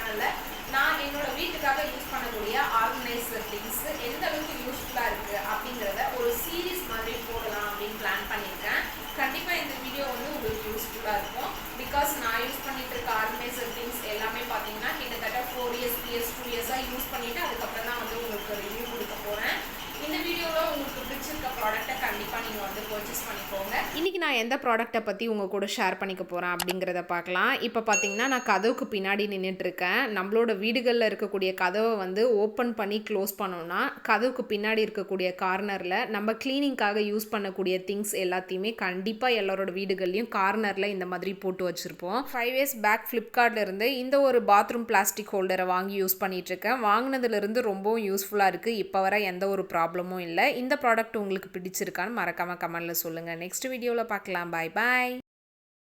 சேனலில் நான் என்னோட வீட்டுக்காக யூஸ் பண்ணக்கூடிய ஆர்கனைசர் திங்ஸ் எந்த அளவுக்கு யூஸ்ஃபுல்லாக இருக்குது அப்படிங்கிறத ஒரு சீரீஸ் மாதிரி போடலாம் அப்படின்னு பிளான் பண்ணியிருக்கேன். கண்டிப்பாக இந்த வீடியோ வந்து உங்களுக்கு யூஸ்ஃபுல்லாக இருக்கும். பிகாஸ் நான் யூஸ் பண்ணிட்டு இருக்க ஆர்கனைசர் திங்ஸ் எல்லாமே பார்த்தீங்கன்னா கிட்டத்தட்ட 4 இயர்ஸ் 3 இயர்ஸ் 2 இயர்ஸாக யூஸ் பண்ணிவிட்டு அதுக்கப்புறம் தான் வந்து உங்களுக்கு ரிவ்யூ கொடுக்க போகிறேன். இந்த வீடியோவில் உங்களுக்கு பிடிச்சிருக்க ப்ராடக்ட்டை கண்டிப்பாக நீங்கள் வந்து பர்ச்சேஸ் பண்ணிக்கோங்க. இன்றைக்கி நான் எந்த ப்ராடக்ட்டை பற்றி உங்கள் கூட ஷேர் பண்ணிக்க போகிறேன் அப்படிங்கிறத பார்க்கலாம். இப்போ பார்த்தீங்கன்னா நான் கதவுக்கு பின்னாடி நின்றுட்டுருக்கேன். நம்மளோட வீடுகளில் இருக்கக்கூடிய கதவை வந்து ஓப்பன் பண்ணி க்ளோஸ் பண்ணோன்னா கதவுக்கு பின்னாடி இருக்கக்கூடிய கார்னரில் நம்ம க்ளீனிங்காக யூஸ் பண்ணக்கூடிய திங்ஸ் எல்லாத்தையுமே கண்டிப்பாக எல்லாரோட வீடுகள்லையும் கார்னரில் இந்த மாதிரி போட்டு வச்சுருப்போம். 5 இயர்ஸ் பேக் ஃப்ளிப்கார்ட்லேருந்து இந்த ஒரு பாத்ரூம் பிளாஸ்டிக் ஹோல்டரை வாங்கி யூஸ் பண்ணிகிட்ருக்கேன். வாங்கினதுலேருந்து ரொம்பவும் யூஸ்ஃபுல்லாக இருக்குது. இப்போ வர எந்த ஒரு ப்ராப்ளமும் இல்லை. இந்த ப்ராடக்ட் உங்களுக்கு பிடிச்சிருக்கான்னு மறக்காமல் கமெண்ட்டில் சொல்லுங்கள். நெக்ஸ்ட் வீடியோவில் பார்க்கலாம். பாய் பாய்.